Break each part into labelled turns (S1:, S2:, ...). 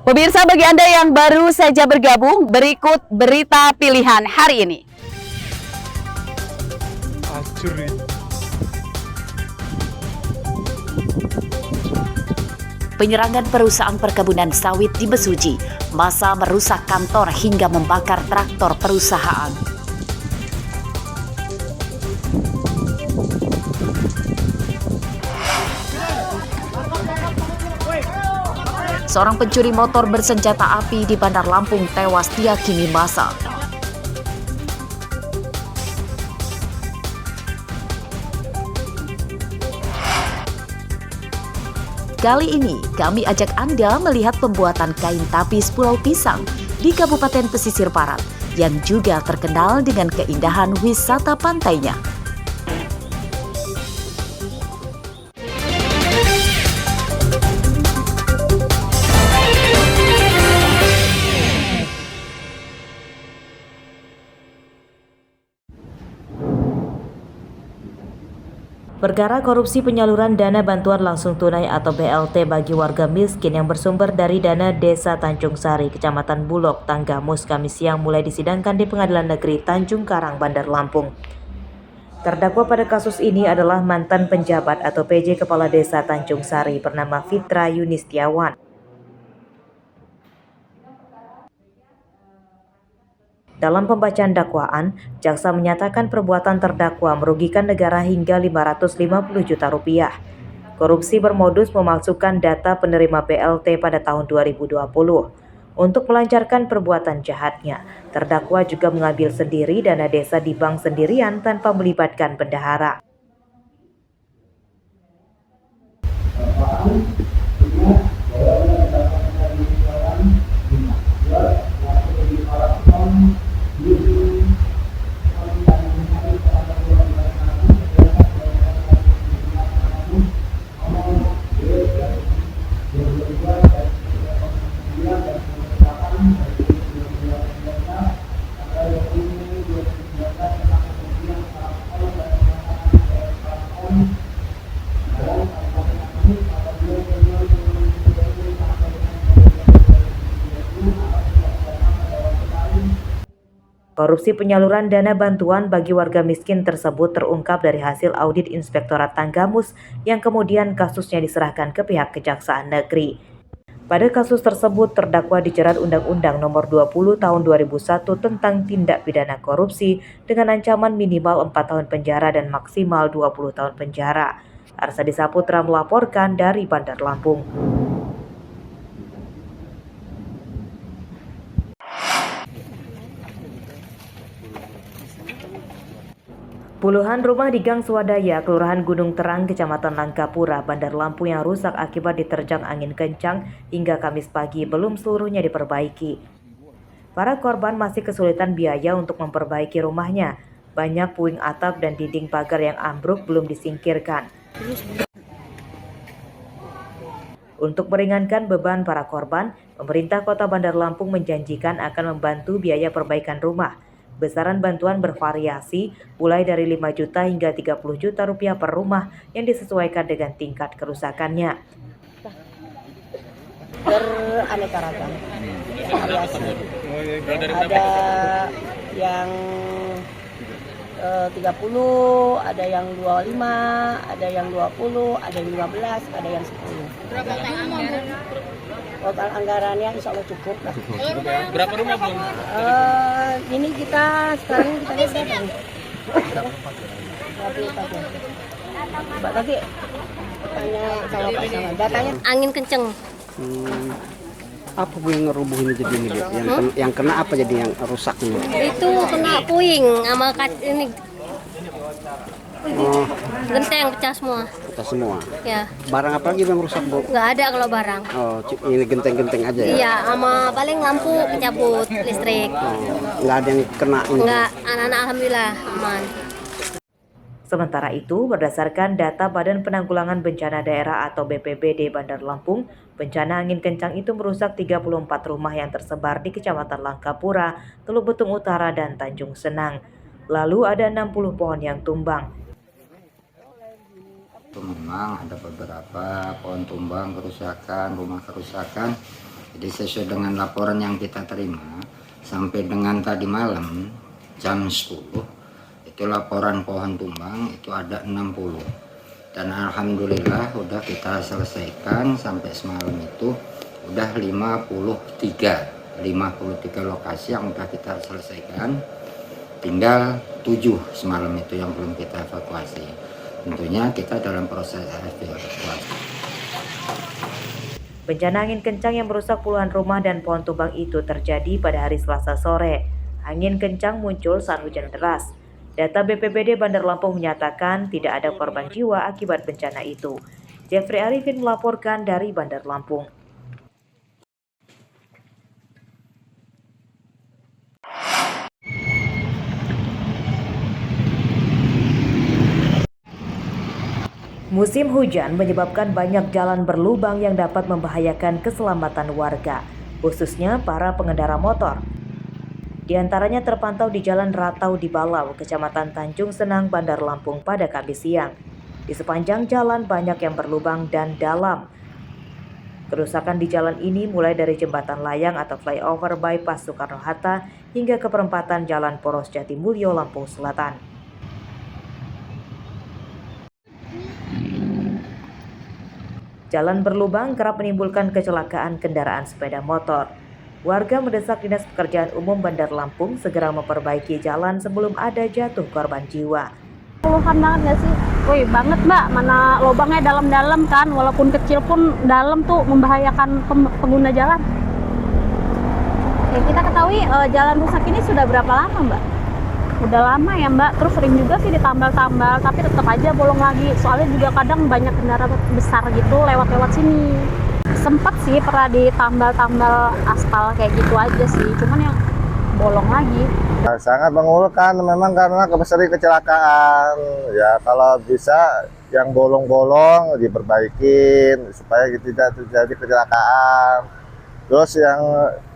S1: Pemirsa, bagi Anda yang baru saja bergabung, berikut berita pilihan hari ini.
S2: Penyerangan perusahaan perkebunan sawit di Besuji, massa merusak kantor hingga membakar traktor perusahaan. Seorang pencuri motor bersenjata api di Bandar Lampung tewas dihakimi massa. Kali ini kami ajak Anda melihat pembuatan kain tapis Pulau Pisang di Kabupaten Pesisir Barat yang juga terkenal dengan keindahan wisata pantainya. Perkara korupsi penyaluran dana bantuan langsung tunai atau BLT bagi warga miskin yang bersumber dari dana Desa Tanjung Sari, Kecamatan Bulog, Tanggamus, Kamis siang mulai disidangkan di Pengadilan Negeri Tanjung Karang, Bandar Lampung. Terdakwa pada kasus ini adalah mantan penjabat atau PJ Kepala Desa Tanjung Sari bernama Fitra Yunistiawan. Dalam pembacaan dakwaan, jaksa menyatakan perbuatan terdakwa merugikan negara hingga 550 juta rupiah. Korupsi bermodus memalsukan data penerima BLT pada tahun 2020. Untuk melancarkan perbuatan jahatnya, terdakwa juga mengambil sendiri dana desa di bank sendirian tanpa melibatkan bendahara. Korupsi penyaluran dana bantuan bagi warga miskin tersebut terungkap dari hasil audit Inspektorat Tanggamus yang kemudian kasusnya diserahkan ke pihak Kejaksaan Negeri. Pada kasus tersebut terdakwa dijerat Undang-Undang Nomor 20 Tahun 2001 tentang tindak pidana korupsi dengan ancaman minimal 4 tahun penjara dan maksimal 20 tahun penjara. Arsadi Saputra melaporkan dari Bandar Lampung. Puluhan rumah di Gang Swadaya, Kelurahan Gunung Terang, Kecamatan Langkapura, Bandar Lampung yang rusak akibat diterjang angin kencang hingga Kamis pagi belum seluruhnya diperbaiki. Para korban masih kesulitan biaya untuk memperbaiki rumahnya. Banyak puing atap dan dinding pagar yang ambruk belum disingkirkan. Untuk meringankan beban para korban, pemerintah Kota Bandar Lampung menjanjikan akan membantu biaya perbaikan rumah. Besaran bantuan bervariasi mulai dari 5 juta hingga 30 juta rupiah per rumah yang disesuaikan dengan tingkat kerusakannya.
S3: Beraneka ragam variasi. Ada yang 30, ada yang 25, ada yang 20, ada yang 15, ada yang 10. Berapa anggaran? Total anggarannya insya Allah cukup lah.
S4: Berapa rumah belum?
S3: Ini kita sekarang kita lihat datang. Mbak tadi tanya sama Pak sama datanya.
S5: Angin kenceng.
S6: Apa yang ngerubuhin jadi ini? Yang kena apa jadi yang rusak ini?
S5: Itu kena puing sama ini. Genteng pecah semua.
S6: Pecah semua.
S5: Ya.
S6: Barang apa lagi yang rusak, Bu?
S5: Nggak ada kalau barang.
S6: Oh, ini genteng-genteng aja ya?
S5: Iya, sama paling lampu kecabut listrik.
S6: Nggak ada yang kena ini?
S5: Nggak, anak-anak alhamdulillah aman.
S1: Sementara itu, berdasarkan data Badan Penanggulangan Bencana Daerah atau BPBD Bandar Lampung, bencana angin kencang itu merusak 34 rumah yang tersebar di Kecamatan Langkapura, Teluk Betung Utara, dan Tanjung Senang. Lalu ada 60 pohon yang tumbang.
S7: Memang ada beberapa pohon tumbang kerusakan, rumah kerusakan,
S4: Jadi sesuai dengan laporan yang kita terima sampai dengan tadi malam jam 10 itu laporan pohon tumbang itu ada 60. Dan alhamdulillah udah kita selesaikan sampai semalam itu udah 53 lokasi yang udah kita selesaikan. Tinggal 7 semalam itu yang belum kita evakuasi. Tentunya kita dalam proses evakuasi.
S2: Bencana angin kencang yang merusak puluhan rumah dan pohon tumbang itu terjadi pada hari Selasa sore. Angin kencang muncul saat hujan deras. Data BPBD Bandar Lampung menyatakan tidak ada korban jiwa akibat bencana itu. Jeffrey Arifin melaporkan dari Bandar Lampung. Musim hujan menyebabkan banyak jalan berlubang yang dapat membahayakan keselamatan warga, khususnya para pengendara motor. Di antaranya terpantau di Jalan Ratau di Balau, Kecamatan Tanjung Senang, Bandar Lampung pada Kamis siang. Di sepanjang jalan banyak yang berlubang dan dalam. Kerusakan di jalan ini mulai dari jembatan layang atau flyover bypass Soekarno-Hatta hingga ke perempatan Jalan Poros Jatimulyo, Lampung Selatan. Jalan berlubang kerap menimbulkan kecelakaan kendaraan sepeda motor. Warga mendesak Dinas Pekerjaan Umum Bandar Lampung segera memperbaiki jalan sebelum ada jatuh korban jiwa.
S7: Puluhan banget nggak sih? Wih banget mbak, mana lubangnya dalam-dalam kan, walaupun kecil pun dalam tuh membahayakan pengguna jalan. Ya, kita ketahui jalan rusak ini sudah berapa lama mbak? Udah lama ya mbak, terus sering juga sih ditambal-tambal, tapi tetap aja bolong lagi. Soalnya juga kadang banyak kendaraan besar gitu lewat-lewat sini. Sempat sih pernah ditambal-tambal aspal kayak gitu aja sih, cuman yang bolong lagi.
S8: Sangat mengeluhkan memang karena sering kecelakaan. Ya kalau bisa yang bolong-bolong diperbaikin supaya tidak terjadi kecelakaan. Terus yang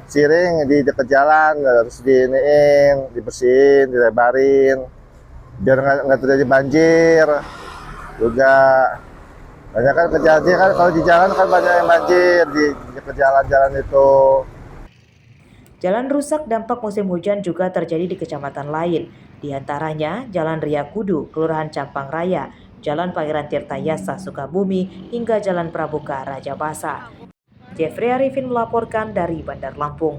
S8: siring di dekat jalan harus diiniin, dibersihin, dilebarin biar nggak terjadi banjir. Juga banyak kan kejadian kan kalau di jalan kan banyak yang banjir di dekat jalan-jalan itu.
S2: Jalan rusak dampak musim hujan juga terjadi di kecamatan lain, di antaranya Jalan Ria Kudu, Kelurahan Campang Raya, Jalan Pangeran Tirtayasa, Sukabumi, hingga Jalan Prabuka, Raja Basa. Jeffrey Arifin melaporkan dari Bandar Lampung.